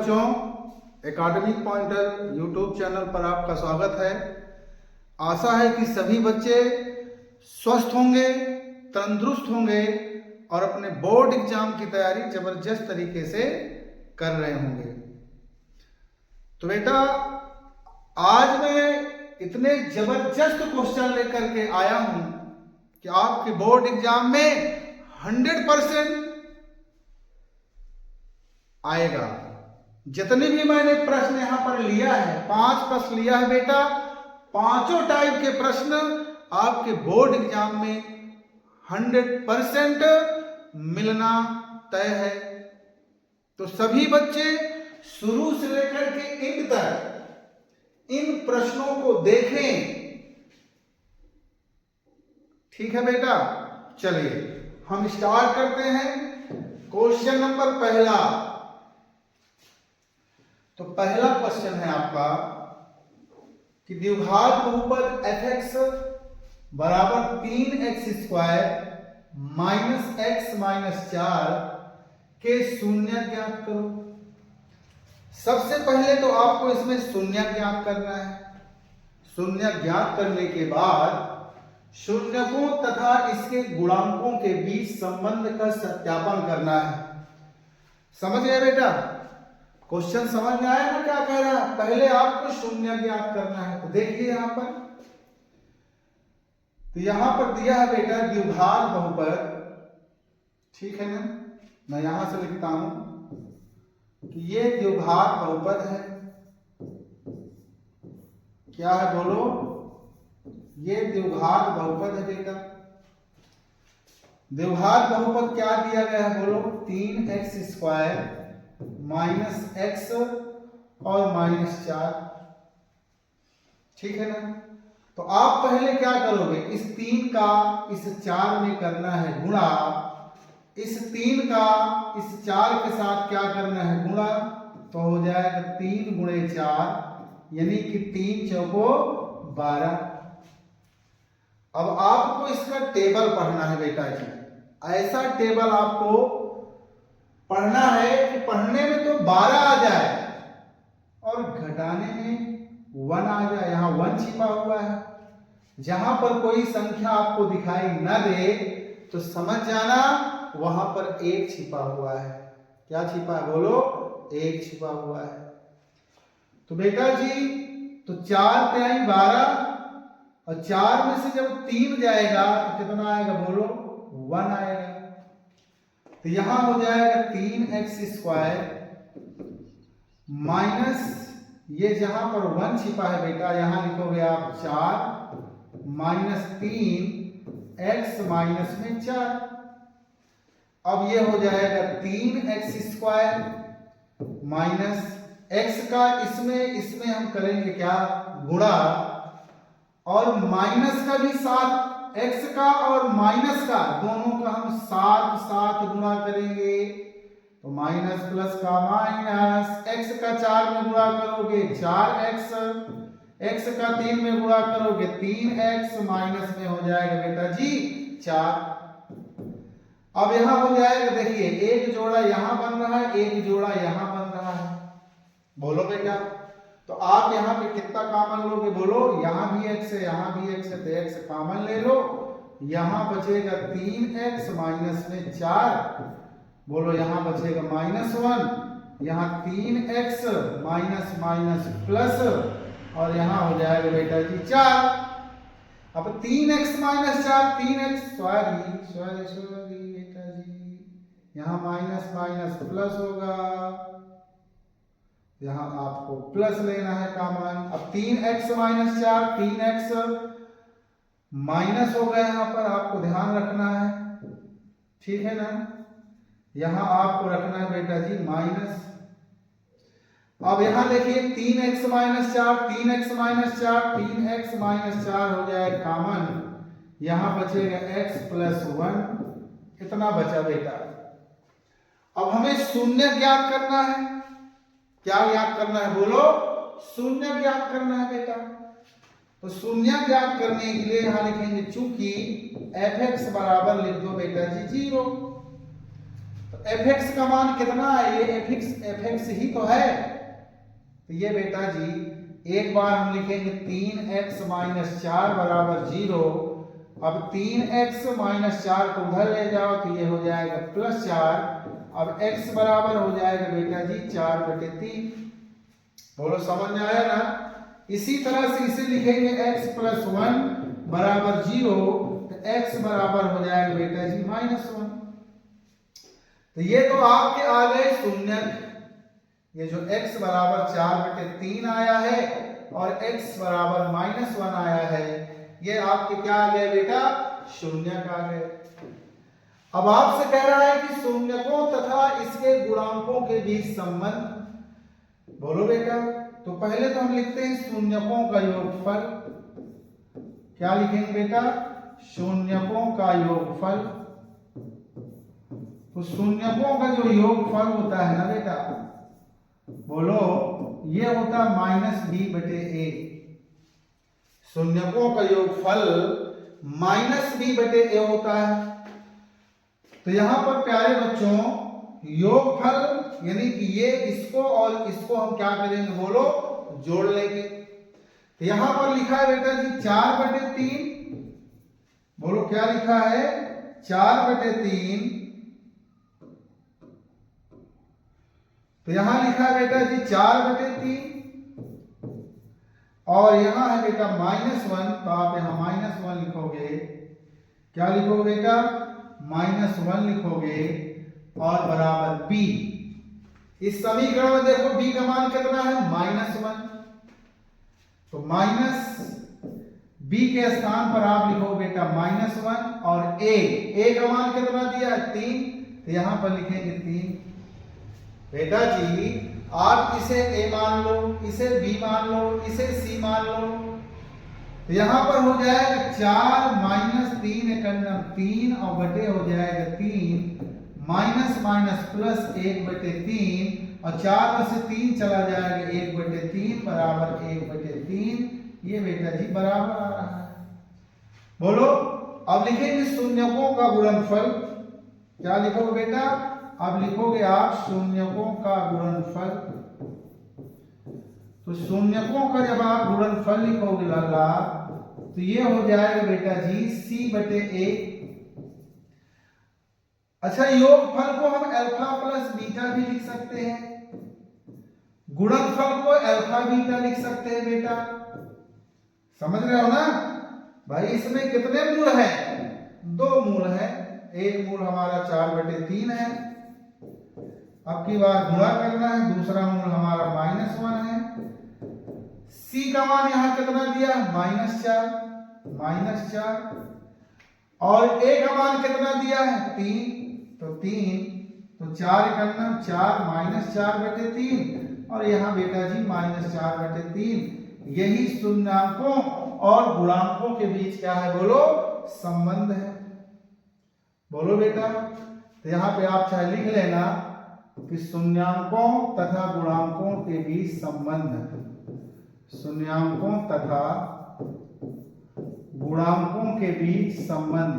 बच्चों, academic pointer YouTube channel पर आपका स्वागत है। आशा है कि सभी बच्चे स्वस्थ होंगे, तंदुरुस्त होंगे और अपने बोर्ड एग्जाम की तैयारी जबरदस्त तरीके से कर रहे होंगे। तो बेटा, आज मैं इतने जबरदस्त क्वेश्चन लेकर के आया हूं कि आपके बोर्ड एग्जाम में 100% आएगा। जितने भी मैंने प्रश्न यहां पर लिया है, 5 प्रश्न लिया है बेटा, पांचों टाइप के प्रश्न आपके बोर्ड एग्जाम में 100% मिलना तय है। तो सभी बच्चे शुरू से लेकर के अंत तक इन प्रश्नों को देखें। ठीक है बेटा, चलिए हम स्टार्ट करते हैं। क्वेश्चन नंबर पहला। तो पहला क्वेश्चन है आपका कि द्विघात बहुपद f(x) बराबर 3x² माइनस x माइनस 4 के शून्य ज्ञात करो। सबसे पहले तो आपको इसमें शून्य ज्ञात करना है। शून्य ज्ञात करने के बाद शून्यकों तथा इसके गुणांकों के बीच संबंध का सत्यापन करना है। समझ गए बेटा? क्वेश्चन समझ में आया ना क्या कह रहा है? पहले आपको शून्य ज्ञात करना है। तो देखिए यहां पर, तो यहां पर दिया है बेटा द्विघात बहुपद। ठीक है ना? मैं यहां से लिखता हूं कि ये द्विघात बहुपद है। क्या है बोलो? ये द्विघात बहुपद है बेटा। द्विघात बहुपद क्या दिया गया है बोलो? 3x² माइनस x और माइनस 4। ठीक है ना? तो आप पहले क्या करोगे? इस 3 का इस 4 में करना है गुणा। इस 3 का इस 4 के साथ क्या करना है? गुणा। तो हो जाएगा 3 गुणे 4 यानी कि 3 चौको 12। अब आपको इसका टेबल पढ़ना है बेटा जी। ऐसा टेबल आपको पढ़ना है कि पढ़ने में तो 12 आ जाए और घटाने में 1 आ जाए। यहां 1 छिपा हुआ है। जहां पर कोई संख्या आपको दिखाई न दे तो समझ जाना वहां पर 1 छिपा हुआ है। क्या छिपा है बोलो? 1 छिपा हुआ है। तो बेटा जी, तो 4 तिहाई 12 और 4 में से जब 3 जाएगा तो कितना आएगा बोलो? 1 आएगा। तो यहां हो जाएगा 3x² माइनस, ये जहां पर 1 छिपा है बेटा यहां लिखोगे आप 4 माइनस 3x माइनस में 4। अब ये हो जाएगा 3x² माइनस x का इसमें हम करेंगे क्या? गुणा। और माइनस का भी साथ, x का और माइनस का दोनों का हम साथ साथ गुणा करेंगे। तो माइनस प्लस का माइनस, x का 4 में गुणा करोगे 4x, x का 3 में गुणा करोगे 3x, माइनस में हो जाएगा बेटा जी 4। अब यहां हो जाएगा, देखिए एक जोड़ा यहां बन रहा है, एक जोड़ा यहां बन रहा है। बोलो बेटा, तो आप यहाँ पे कितना कॉमन लोगे बोलो? यहाँ भी x है, यहाँ भी x है, तो x कॉमन ले लो। यहाँ बचेगा 3x माइनस में 4। बोलो यहाँ बचेगा -1। यहाँ 3x माइनस माइनस प्लस और यहाँ हो जाएगा बेटा जी 4। अब 3x माइनस 4, 3x सॉरी बेटा जी, यहाँ माइनस माइनस प्लस होगा। यहां आपको प्लस लेना है कॉमन। अब 3x माइनस 4, 3x माइनस हो गया, यहां पर आपको ध्यान रखना है। ठीक है ना? यहां आपको रखना है बेटा जी माइनस। अब यहां देखिए 3x minus 4, 3x minus 4, 3x minus 4 हो जाए कॉमन। यहां बचेगा x प्लस 1। इतना बचा बेटा। अब हमें शून्य ज्ञात करना है। क्या ज्ञात करना है बोलो? शून्य ज्ञात करना है बेटा। तो शून्य ज्ञात करने के लिए यहां लिखेंगे, चूंकि f(x) बराबर लिख दो बेटा जी 0। तो fx का मान कितना है, ये fx ही तो है। तो ये बेटा जी एक बार हम लिखेंगे 3x माइनस 4 बराबर 0। अब 3x माइनस 4 को उधर ले जाओ तो ये हो जाएगा प्लस 4। अब x बराबर हो जाएगा बेटा जी 4/3। बोलो समझ में आया ना। इसी तरह से इसे लिखेंगे x प्लस 1 बराबर 0, तो x बराबर हो जाएगा बेटा जी -1। तो ये तो आपके आ गए शून्यक। ये जो x बराबर 4/3 आया है और x बराबर -1 आया है, ये आपके क्या आ गए बेटा, शून्यक आ गए। अब आपसे कह रहा है कि शून्यकों तथा इसके गुणांकों के बीच संबंध। बोलो बेटा। तो पहले तो हम लिखते हैं शून्यकों का योगफल। क्या लिखेंगे बेटा, शून्यकों का योगफल। तो शून्यकों का जो योगफल होता है ना बेटा, बोलो ये होता है -b/a। शून्यकों का योगफल -b/a होता है। तो यहां पर प्यारे बच्चों योगफल यानी कि ये इसको और इसको हम क्या करेंगे, बोलो जोड़ लेंगे। तो यहां पर लिखा है बेटा जी 4/3। बोलो क्या लिखा है, 4/3। तो यहां लिखा है बेटा जी 4/3 और यहां है बेटा -1। तो आप यहां -1 लिखोगे। क्या लिखोगे बेटा, -1 लिखोगे और बराबर b। इस समीकरण में देखो b का मान कितना है, -1। तो -b के स्थान पर आप लिखो बेटा -1 और a का मान कितना दिया है, 3। तो यहां पर लिखेंगे 3। बेटा जी आप इसे a मान लो, इसे b मान लो, इसे c मान लो। तो यहां पर हो जाएगा 4 -3 3 और बटे हो जाएगा 3 माइनस प्लस 1/3 और 4 में से 3 चला जाएगा 1/3 बराबर 1/3। ये बेटा जी बराबर आ रहा है। बोलो अब लिखेंगे शून्यकों का गुणनफल। क्या लिखोगे बेटा, अब लिखोगे आप शून्यकों का गुणनफल। तो शून्यकों का जब आप गुणनफल लिखोगे लाला, तो ये हो जाएगा बेटा जी c/a। अच्छा योगफल को हम अल्फा प्लस बीटा भी लिख सकते हैं, गुणनफल को अल्फा बीटा लिख सकते हैं बेटा। समझ रहे हो ना भाई। इसमें कितने मूल हैं, 2 मूल हैं। एक मूल हमारा 4/3 है, अब की बार गुणा करना है। दूसरा मूल हमारा -1 है। c का मान यहां कितना दिया, -4 और a का मान कितना दिया है, 3। तो 3 तो 4 -4/3 और यहां बेटा जी -4/3। यही शून्याकों और गुणांकों के बीच क्या है, बोलो संबंध है। बोलो बेटा। तो यहां पे आप चाहे लिख लेना कि शून्याकों तथा गुणांकों के बीच संबंध है। शून्याकों तथा गुणांकों के बीच संबंध,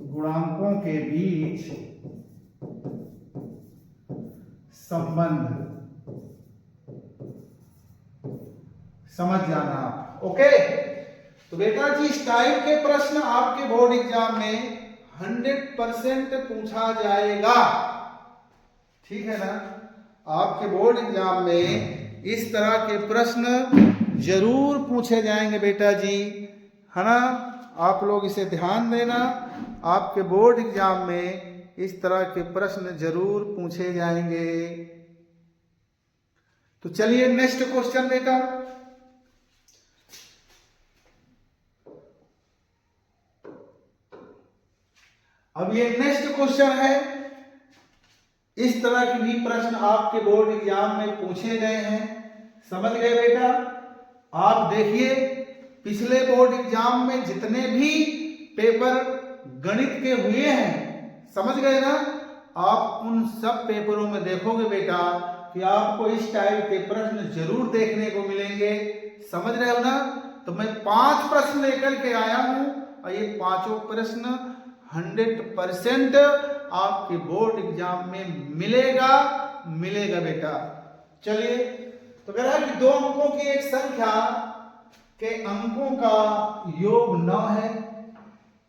गुणांकों के बीच संबंध। समझ जाना आप। ओके। तो बेटा जी इस टाइप के प्रश्न आपके बोर्ड एग्जाम में 100% पूछा जाएगा। ठीक है ना। आपके बोर्ड एग्जाम में इस तरह के प्रश्न जरूर पूछे जाएंगे बेटा जी, है ना। आप लोग इसे ध्यान देना। आपके बोर्ड एग्जाम में इस तरह के प्रश्न जरूर पूछे जाएंगे। तो चलिए नेक्स्ट क्वेश्चन बेटा। अब ये नेक्स्ट क्वेश्चन है। इस तरह के भी प्रश्न आपके बोर्ड एग्जाम में पूछे गए हैं। समझ गए बेटा। आप देखिए पिछले बोर्ड एग्जाम में जितने भी पेपर गणित के हुए हैं, समझ गए ना। आप उन सब पेपरों में देखोगे बेटा कि आपको इस टाइप के प्रश्न जरूर देखने को मिलेंगे। समझ रहे हो ना। तो मैं 5 प्रश्न लेकर के आया हूं और ये 5 प्रश्न 100% आपके बोर्ड एग्जाम में मिलेगा मिलेगा बेटा। चलिए, तो कह रहा है कि 2 अंकों की एक संख्या के अंकों का योग 9 है।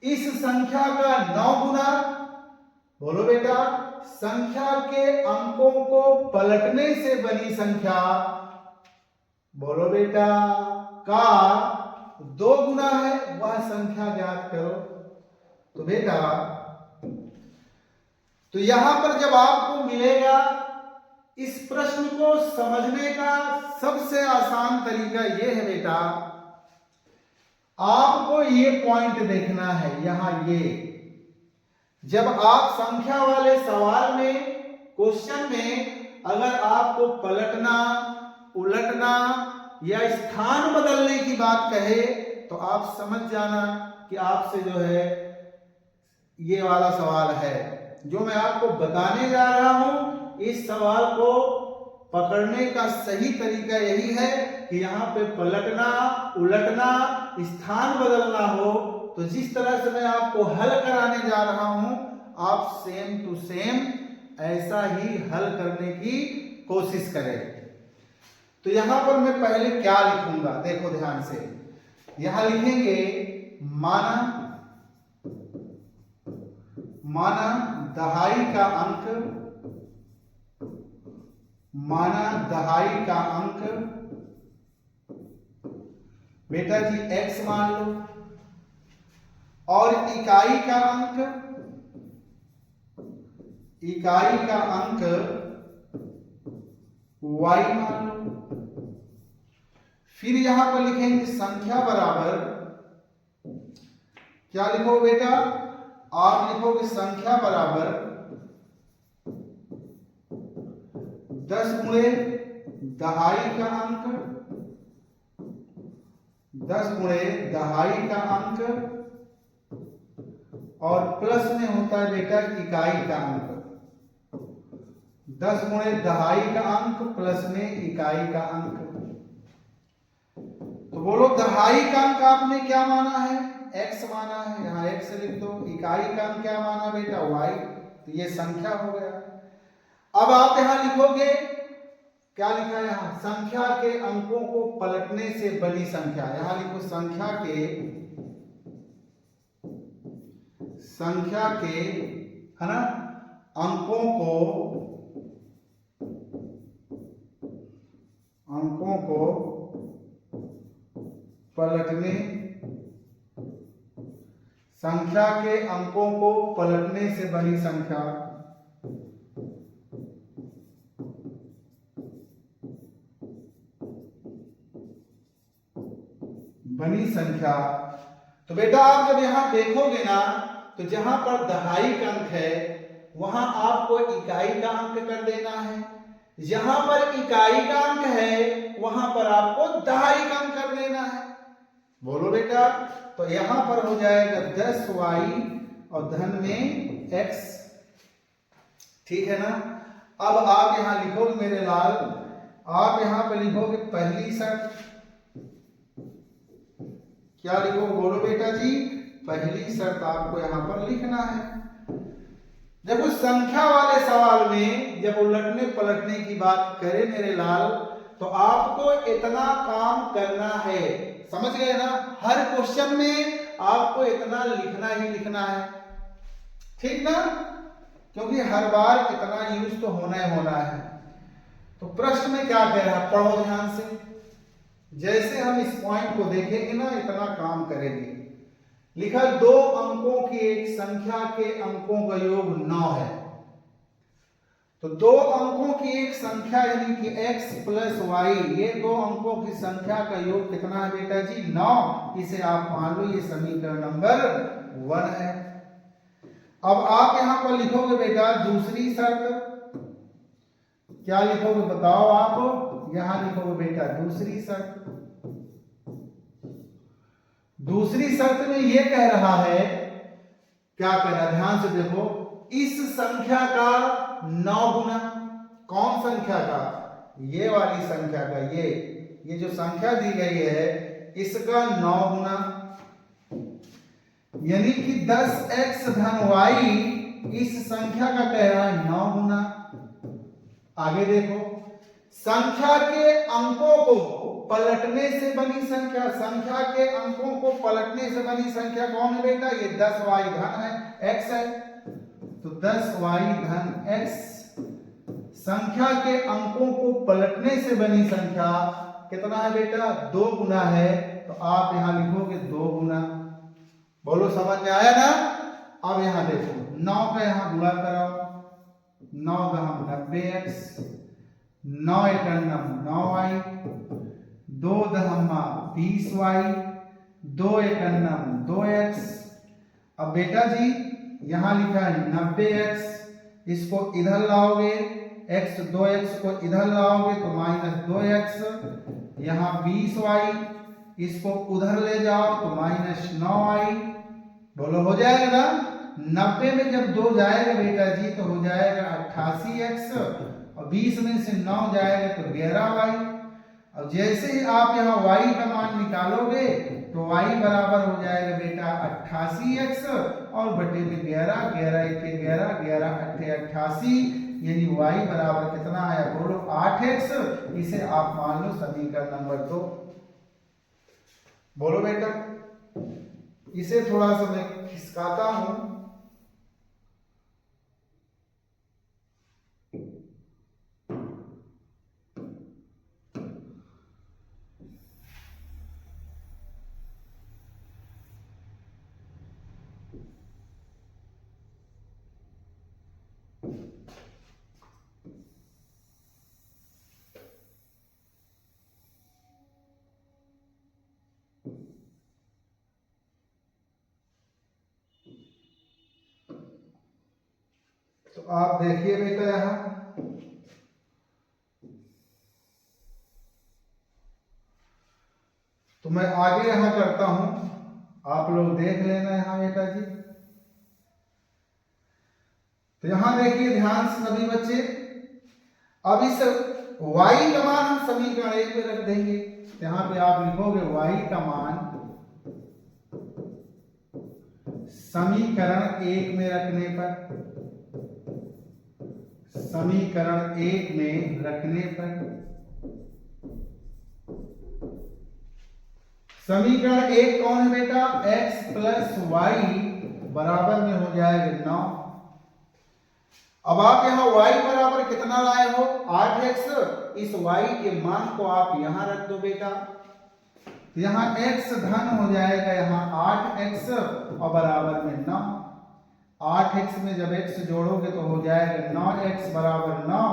इस संख्या का 9 गुना, बोलो बेटा, संख्या के अंकों को पलटने से बनी संख्या, बोलो बेटा, का 2 गुना है, वह संख्या ज्ञात करो। तो बेटा, तो यहां पर जब आपको मिलेगा, इस प्रश्न को समझने का सबसे आसान तरीका यह है बेटा, आपको ये पॉइंट देखना है। यहां ये जब आप संख्या वाले सवाल में, क्वेश्चन में अगर आपको पलटना, उलटना या स्थान बदलने की बात कहे, तो आप समझ जाना कि आपसे जो है ये वाला सवाल है। जो मैं आपको बताने जा रहा हूं, इस सवाल को पकड़ने का सही तरीका यही है कि यहाँ पे पलटना, उलटना, स्थान बदलना हो, तो जिस तरह से मैं आपको हल कराने जा रहा हूं, आप सेम टू सेम ऐसा ही हल करने की कोशिश करें। तो यहां पर मैं पहले क्या लिखूंगा, देखो ध्यान से। यहां लिखेंगे माना दहाई का अंक, माना दहाई का अंक बेटा जी x मान लो, और इकाई का अंक, इकाई का अंक y मान लो। फिर यहां पर लिखेंगे संख्या बराबर, क्या लिखो बेटा, आप लिखोगे संख्या बराबर 10 गुणे दहाई का अंक, 10 गुणे दहाई का अंक, और प्लस में होता है बेटा इकाई का अंक। 10 गुणे दहाई का अंक प्लस में इकाई का अंक। तो बोलो दहाई का अंक आपने क्या माना है, x माना है, यहां x लिख दो। इकाई का अंक क्या माना बेटा, y। तो ये संख्या हो गया। अब आप यहां लिखोगे, क्या लिखा है यहां, संख्या के अंकों को पलटने से बनी संख्या। यहां लिखो संख्या के है ना, अंकों को पलटने, संख्या के अंकों को पलटने से बनी संख्या, बनी संख्या। तो बेटा आप जब यहां देखोगे ना, तो जहां पर दहाई का अंक है वहां आपको इकाई का अंक कर देना है, जहां पर इकाई का अंक है वहां पर आपको दहाई का अंक कर देना है। बोलो बेटा, तो यहां पर हो जाएगा 10y और धन में x, ठीक है ना। अब आप यहां लिखोगे मेरे लाल, आप यहां पर लिखोगे पहली शर्त, क्या लिखो, बोलो बेटा जी, पहली शर्त आपको यहां पर लिखना है। जब उस संख्या वाले सवाल में जब उलटने पलटने की बात करें मेरे लाल, तो आपको इतना काम करना है, समझ गए ना। हर क्वेश्चन में आपको इतना लिखना ही लिखना है, ठीक ना, क्योंकि हर बार इतना यूज तो होना ही होना है। तो प्रश्न में क्या कह रहा है, पढ़ो ध्यान से। जैसे हम इस पॉइंट को देखेंगे ना, इतना काम करेंगे। लिखा 2 अंकों की एक संख्या के अंकों का योग 9 है। तो 2 अंकों की एक संख्या यानी कि x प्लस y, ये 2 अंकों की संख्या का योग कितना है बेटा जी, 9। इसे आप मान लो ये समीकरण नंबर 1 है। अब आप यहां पर लिखोगे बेटा दूसरी शर्त, क्या लिखोगे बताओ आप, यहां लिखोगे बेटा दूसरी शर्त। दूसरी शर्त में यह कह रहा है, क्या कह रहा है, ध्यान से देखो, इस संख्या का 9 गुना, कौन संख्या का, ये वाली संख्या का, ये जो संख्या दी गई है इसका 9 गुना, यानी कि 10x धन y इस संख्या का कह रहा है 9 गुना। आगे देखो, संख्या के अंकों को पलटने से बनी संख्या, संख्या के अंकों को पलटने से बनी संख्या कौन है बेटा? ये 10y धन है, x है, तो 10y धन x। संख्या के अंकों को पलटने से बनी संख्या कितना है बेटा? 2 गुना है, तो आप यहां लिखोगे 2 गुना। बोलो समझ में आया ना? अब यहां देखो, 9 का यहां गुणा कराओ, 9 दहम 90x, 9 एकन्नम 9y, 2 दहम्मा 20y, 2 एकन्नम 2x। अब बेटा जी यहां लिखा है 90x, इसको इधर लाओगे, x 2x को इधर लाओगे तो -2x, यहां 20y, इसको उधर ले जाओ तो -9y। बोलो हो जाएगा ना? 90 में जब 2 जाएगा बेटा जी तो हो जाएगा 88x, और 20 में से 9 जाएगा तो 11y। अब जैसे ही आप यहाँ y का मान निकालोगे तो y बराबर हो जाएगा बेटा 88x और बटे में 11, 11 1 11, 11 8 88, यानी y बराबर कितना आया? बोलो 8x। इसे आप मान लो समीकरण नंबर 2। बोलो बेटा, इसे थोड़ा सा मैं खिसकाता हूं। तो आप देखिए बेटा यहां, तो मैं आगे यहां करता हूं, आप लोग देख लेना यहां बेटा जी। तो यहां देखिए ध्यान से सभी बच्चे, अब इस y का मान हम समीकरण 1 में रख देंगे। यहां पे आप लिखोगे y का मान समीकरण 1 में रखने पर, समीकरण 1 में रखने पर, समीकरण 1 कौन है बेटा? x प्लस y बराबर में हो जाएगा 9। अब आप यहां y बराबर कितना लाए हो? 8x। इस y के मान को आप यहां रख दो बेटा, तो यहां x धन हो जाएगा यहां 8x और बराबर में 9। 8x में जब x जोड़ोगे तो हो जाएगा 9x बराबर 9,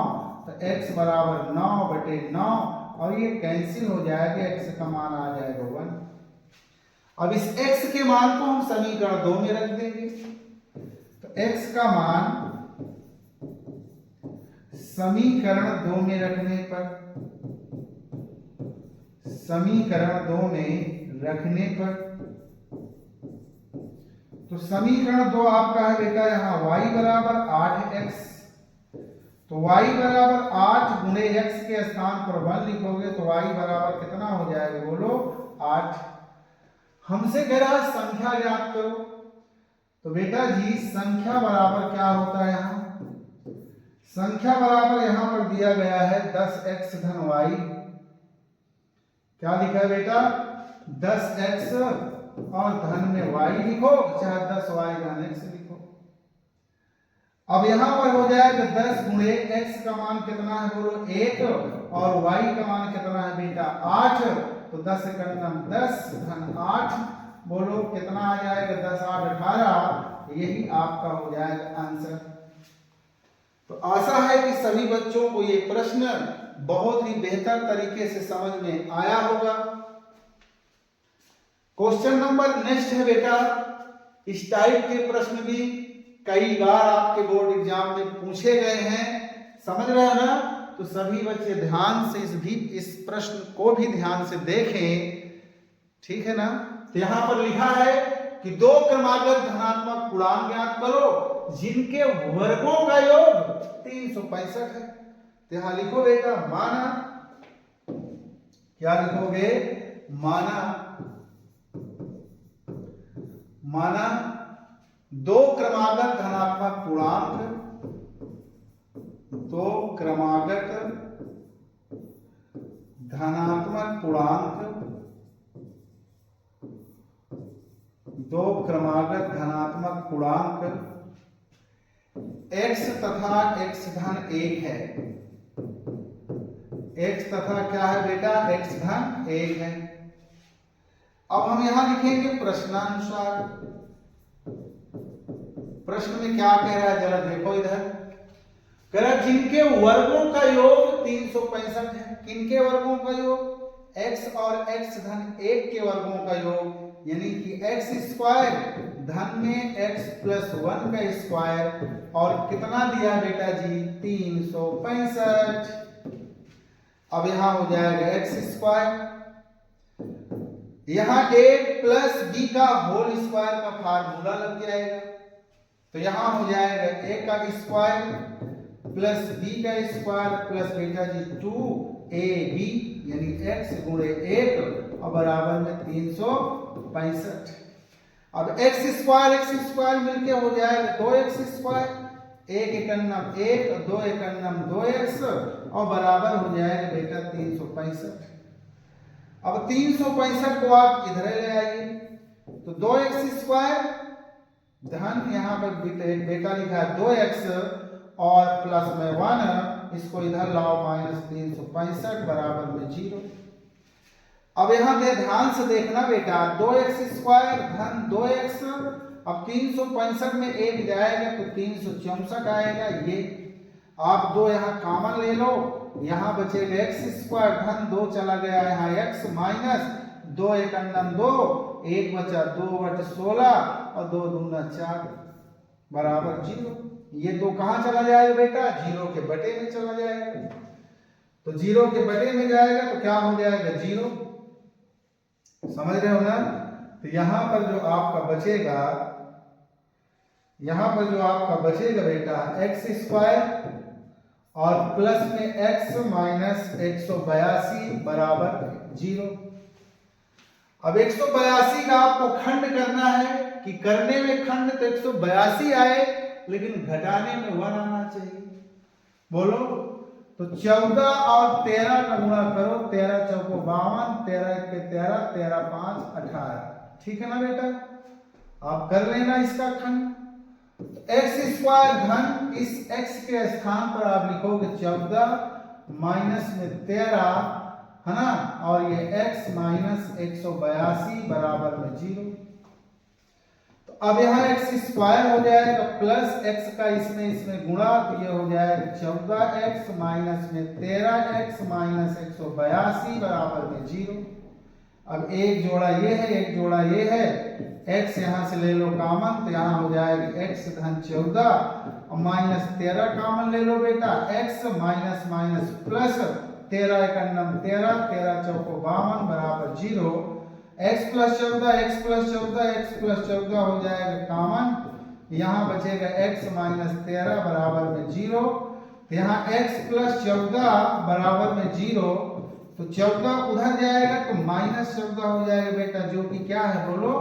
तो x बराबर 9 बटे 9, और ये कैंसिल हो जाएगा, x का मान आ जाएगा 1। अब इस x के मान को हम समीकरण 2 में रख देंगे, तो x का मान समीकरण 2 में रखने पर, समीकरण 2 में रखने पर, तो समीकरण 2 आपका है बेटा यहाँ y बराबर 8x, तो y बराबर 8 गुणे x के स्थान पर 1 लिखोगे तो y बराबर कितना हो जाएगा? बोलो 8। हमसे कह रहा है संख्या ज्ञात करो, तो बेटा जी संख्या बराबर क्या होता है? यहाँ संख्या बराबर यहां पर दिया गया है 10x धन y। क्या लिखा है बेटा? 10x और धन में y लिखो, चाहे 10y धन x लिखो। अब यहां पर हो जाएगा 10 गुणे x का मान कितना है? बोलो 1, और y का मान कितना है बेटा? 8, तो 10 एकम 10 धन 8, बोलो कितना आ जाएगा? 10 8 18, यही आपका हो जाएगा आंसर। तो आशा है कि सभी बच्चों को ये प्रश्न बहुत ही बेहतर तरीके से समझ में आया होगा। क्वेश्चन नंबर नेक्स्ट है बेटा, इस टाइप के प्रश्न भी कई बार आपके बोर्ड एग्जाम में पूछे गए हैं, समझ रहे हो ना? तो सभी बच्चे ध्यान से इस प्रश्न को भी ध्यान से देखें, ठीक है ना? तो यहां पर लिखा है कि 2 क्रमागत धनात्मक पूर्णांक ज्ञात करो जिनके वर्गों का योग 365 है। तो यहां लिखो बेटा माना, क्या लिखोगे? माना, माना 2 क्रमागत धनात्मक पूर्णांक, दो क्रमागत धनात्मक पूर्णांक, दो क्रमागत धनात्मक पूर्णांक x तथा x धन 1 है। x तथा क्या है बेटा, x धन 1 है। अब हम यहां लिखेंगे प्रश्नानुसार। प्रश्न में क्या कह रहा है जरा देखो इधर। कह रहा जिनके वर्गों का योग 365 है। किनके वर्गों का योग? x और x धन 1 के वर्गों का योग, यानी कि x स्क्वायर धन में x प्लस 1 का स्क्वायर, और कितना दिया बेटा जी, 365। अब यहां हो जाएगा x स्क्वायर, यहां a प्लस b का होल स्क्वायर का फार्मूला लग जाएगा, तो यहां हो जाएगा a का स्क्वायर प्लस b का स्क्वायर प्लस बेटा जी 2ab, यानी x गुणे 1 और बराबर में 365। अब x स्क्वायर मिलके हो जाएगा 2x स्क्वायर, 1 एकन्नम 1, 2 एकन्नम 2x और बराबर हो जाएगा बेटा 365। अब 365 को आप इधर ले आइए, तो 2x स्क्वायर धन यहाँ पर बेटा लिखा है 2x और प्लस में 1, इसको इधर लाओ माइनस 365 बराबर में 0। अब यहां पे ध्यान से देखना बेटा, 2x स्क्वायर धन 2x, अब 365 में 1 जाएगा तो 364 आएगा। ये आप 2 यहाँ कॉमन ले लो, यहाँ बचेगा x स्क्वायर धन 2 चला गया यहाँ x माइनस 2 एकन्नम 2, 1 बचा 2 बटे 16 और 2 दूना 4 बराबर 0। ये 2 कहाँ चला जाएगा बेटा, 0 के बटे में चला जाएगा, तो 0 के बटे में जाएगा तो क्या हो जाएगा 0। समझ रहे हो ना। तो यहां पर जो आपका बचेगा, यहां पर जो आपका बचेगा बेटा x स्क्वायर और प्लस में x माइनस 182 बराबर 0। अब 182 का आपको खंड करना है, कि करने में खंड तो 182 आए लेकिन घटाने में 1 आना चाहिए। बोलो, तो 14 और 13 का गुणा करो, 13 चौको 52, 13 के 13, 13 5 18। ठीक है ना बेटा, आप कर लेना इसका खंड। एक्स स्क्वायर धन इस x के स्थान पर आप लिखोगे 14 माइनस में 13, है ना, और ये x माइनस 182 बराबर में 0। तो अब यहाँ x स्क्वायर हो जाएगा प्लस x का इसमें गुणा, तो ये हो जाएगा 14x माइनस में 13x माइनस 182 बराबर में 0। अब एक जोड़ा ये है, एक जोड़ा ये है, x यहाँ से ले लो कॉमन, तो यहाँ हो जाएगा x धन 14 और माइनस 13 कॉमन ले लो बेटा, x माइनस माइनस प्लस 13 एकन्नम 13, 13 चौको 52 बराबर 0। x plus 14, x plus 14, x plus 14 हो जाएगा कॉमन, यहाँ बचेगा x माइनस 13 बराबर में 0। यहाँ x प्लस 14 बराबर में 0, तो 14 उधर जाएगा तो माइनस 14 हो जाएगा बेटा, जो कि क्या है बोलो,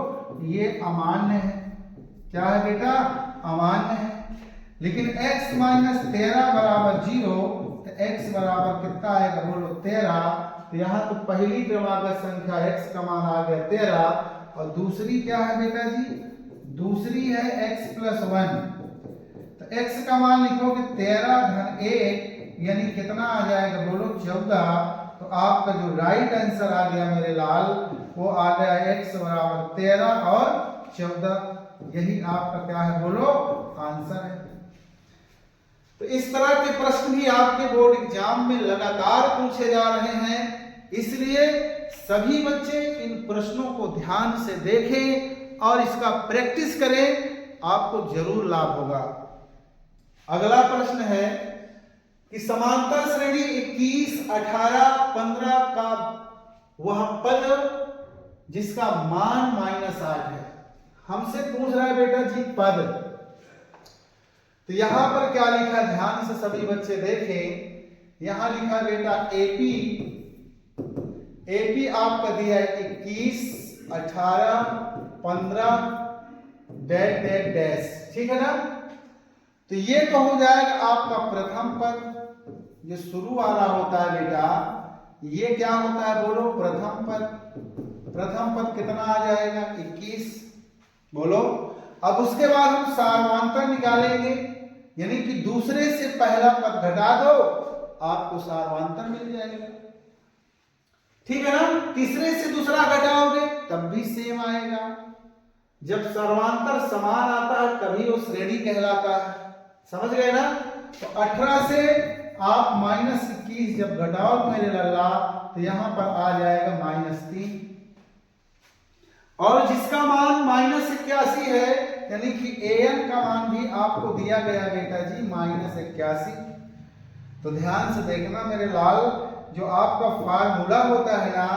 ये अमान्य है। क्या है बेटा, अमान्य है। लेकिन x माइनस 13 बराबर 0, तो x बराबर कितना आएगा बोलो 13। तो यहाँ तो पहली क्रमागत संख्या x का मान आ गया 13, और दूसरी क्या है बेटा जी, दूसरी है x प्लस 1। तो x का मान लिखोगे 13 धन 1, यानी कितना आ जाएगा बोलो 14। तो आपका जो राइट आंसर आ गया मेरे लाल, वो आ गया x बराबर 13 और 14। यही आपका क्या है बोलो आंसर है। तो इस तरह के प्रश्न भी आपके बोर्ड एग्जाम में लगातार पूछे जा रहे हैं, इसलिए सभी बच्चे इन प्रश्नों को ध्यान से देखें और इसका प्रैक्टिस करें, आपको जरूर लाभ होगा। अगला प्रश्न है कि समांतर श्रेणी 21, 18, 15 का वह पद जिसका मान -8 है, हमसे पूछ रहा है बेटा जी पद। तो यहां पर क्या लिखा है, ध्यान से सभी बच्चे देखें। यहां लिखा बेटा एपी, एपी आपका दिया है 21, 18, 15 डैश डैश डैश, ठीक है ना। तो ये तो हो जाएगा आपका प्रथम पद, जो शुरू वाला होता है बेटा, ये क्या होता है बोलो, प्रथम पद। प्रथम पद कितना आ जाएगा, 21। बोलो। अब उसके बाद हम सारवांतर निकालेंगे, यानी कि दूसरे से पहला पद घटा दो, आपको सारवांतर मिल जाएगा। ठीक है ना। तीसरे से दूसरा घटाओगे तब भी सेम आएगा। जब सर्वांतर समान आता है तभी वो श्रेणी कहलाता है। समझ गए ना। तो 18 से आप -21 जब घटाओ मेरे लल्ला, तो यहां पर आ जाएगा -3। और जिसका मान -81 है, यानी कि an का मान भी आपको दिया गया बेटा जी -81। तो ध्यान से देखना मेरे लाल, जो आपका फार्मूला होता है ना,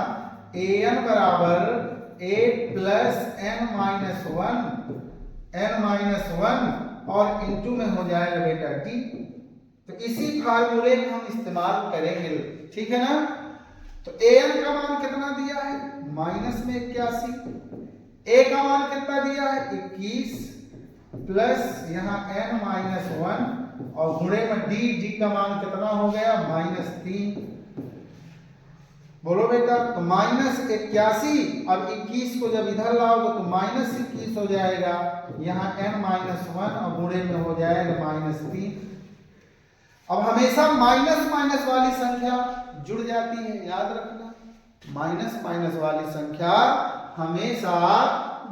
an बराबर a प्लस n-1 और इंटू में हो जाएगा बेटा t। तो इसी फार्मूले को हम इस्तेमाल करेंगे। ठीक है ना। तो an का मान कितना दिया है, -81। a का मान कितना दिया है, 21 प्लस यहाँ n-1 और गुणे में d का मान कितना हो गया, -3। बोलो बेटा। तो -81, अब 21 को जब इधर लाओगे तो -21 हो जाएगा, यहाँ n-1 और गुणे में हो जाएगा -3। अब हमेशा माइनस वाली संख्या जुड़ जाती है, याद रखना। माइनस वाली संख्या हमेशा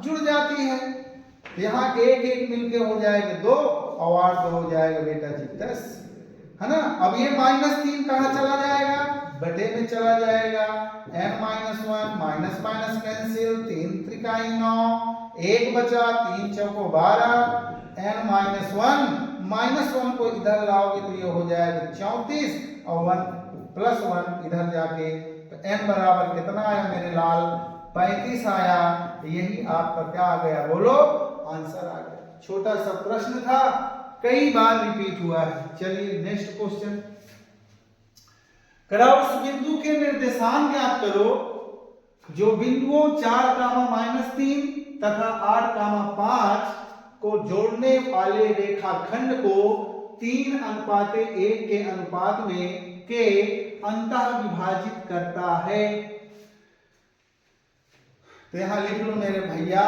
जुड़ जाती है। यहाँ 1 मिलके हो जाएगा 2 और 8 हो जाएगा बेटा जी 10, है ना। अब ये -3 कहाँ चला जाएगा, बटे में चला जाएगा। n-1 माइनस कैंसिल, 3 त्रिकाई 9, 1 बचा, 3 चौको 12, n-1 को इधर लाओगे तो ये हो जाएगा 34 और 1 प्लस 1 इधर जाके, तो n बराबर कितना आया मेरे लाल, 35 आया। यही आपका क्या आ गया, बोलो, आंसर आ गया। छोटा सा प्रश्न था, कई बार रिपीट हुआ है। चलिए नेक्स्ट क्वेश्चन कराओ। उस बिंदु के निर्देशांक ज्ञात करो जो बिंदुओं 4, -3 तथा 8, 5 को जोड़ने वाले रेखाखंड को 3:1 के अनुपात में के अंतः विभाजित करता है। तो यहां लिख लो मेरे भैया,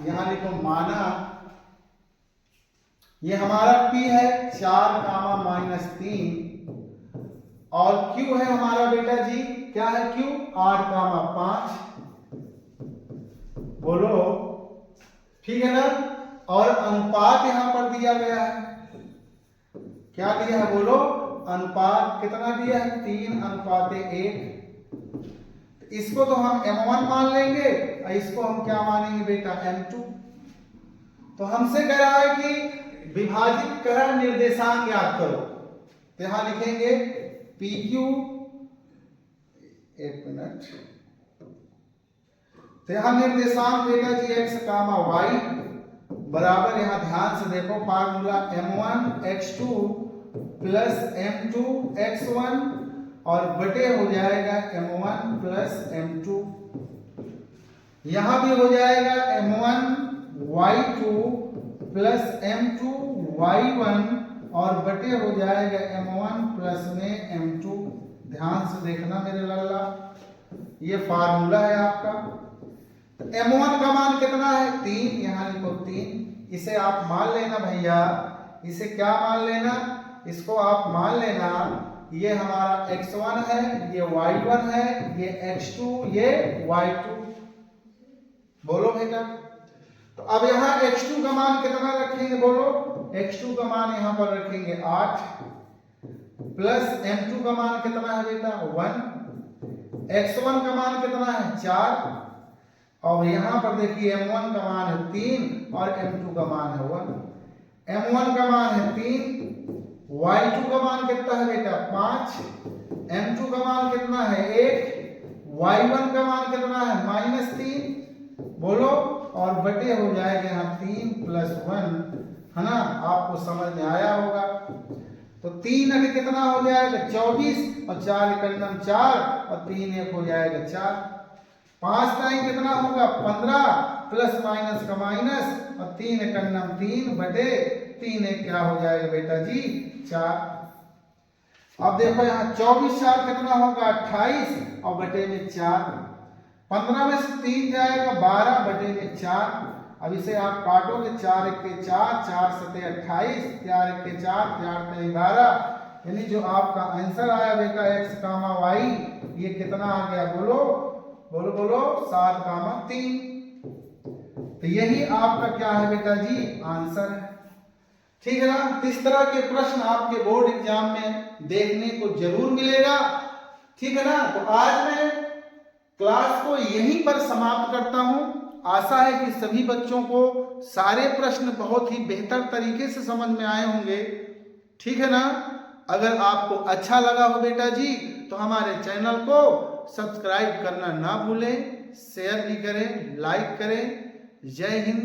यहां लिखो माना, ये हमारा P है 4, -3 और Q है हमारा बेटा जी, क्या है Q, 8, 5। बोलो। ठीक है ना। और अनुपात यहां पर दिया गया है, क्या दिया है बोलो, अनुपात कितना दिया है, 3:1। इसको तो हम m1 मान लेंगे और इसको हम क्या मानेंगे बेटा, m2। तो हमसे कह रहा है कि विभाजित कर निर्देशांक ज्ञात करो। तो यहां लिखेंगे PQ, एक मिनट। तो यहां निर्देशांक बेटा जी x, y बराबर, यहां ध्यान से देखो formula, m1 x2 plus m2 x1 और बटे हो जाएगा m1 प्लस m2। यहां भी हो जाएगा m1 y2 plus m2 y1 और बटे हो जाएगा m1 प्लस में m2। ध्यान से देखना मेरे लल्ला, ये फार्मूला है आपका। तो m1 का मान कितना है, 3, यहां लिखो 3। इसे आप मान लेना भैया, इसे क्या मान लेना, इसको आप मान लेना, ये हमारा x1 है, ये y1 है, ये x2, ये y2। बोलो बेटा। तो अब यहाँ x2 का मान कितना रखेंगे, बोलो। x2 का मान यहाँ पर रखेंगे 8 प्लस m2 का मान कितना है बेटा, 1। x1 का मान कितना है, 4 और यहाँ पर देखिए m1 का मान है 3 और m2 का मान है 1। m1 का मान है 3, y2 का मान कितना है बेटा, 5, m2 का मान कितना है, 1, y1 का मान कितना है, -3। बोलो। और बटे हो जाएगा यहाँ 3 प्लस 1, है ना। आपको समझ में आया होगा। तो 3 अगर कितना हो जाएगा, 24 और 4 एकम 4 और 3 1 हो जाएगा 4। 5 टाइम कितना होगा, 15 प्लस माइनस का माइनस और 3 एकम 3 बटे 3 एक क्या हो जाएगा बेटा जी 4। अब देखो यहाँ 24 4 कितना होगा 28 और बटे में 4। 15 में से 3 जाएगा 12 बटे में 4। अब इसे आप काटोगे 4 एक के 4, 4 सते 28, 4 एक के 4, 4 ते 12, यानी जो आपका आंसर आया बेटा x कामा y ये कितना आ गया बोलो बोलो बोलो 7 कामा 3। तो यही आपका क्या है बेटा जी आंसर है। ठीक है ना। तो इस तरह के प्रश्न आपके बोर्ड एग्जाम में देखने को जरूर मिलेगा। ठीक है ना। तो आज मैं क्लास को यहीं पर समाप्त करता हूं। आशा है कि सभी बच्चों को सारे प्रश्न बहुत ही बेहतर तरीके से समझ में आए होंगे। ठीक है ना। अगर आपको अच्छा लगा हो बेटा जी तो हमारे चैनल को सब्सक्राइब करना ना भूलें, शेयर भी करें, लाइक करें। जय हिंद,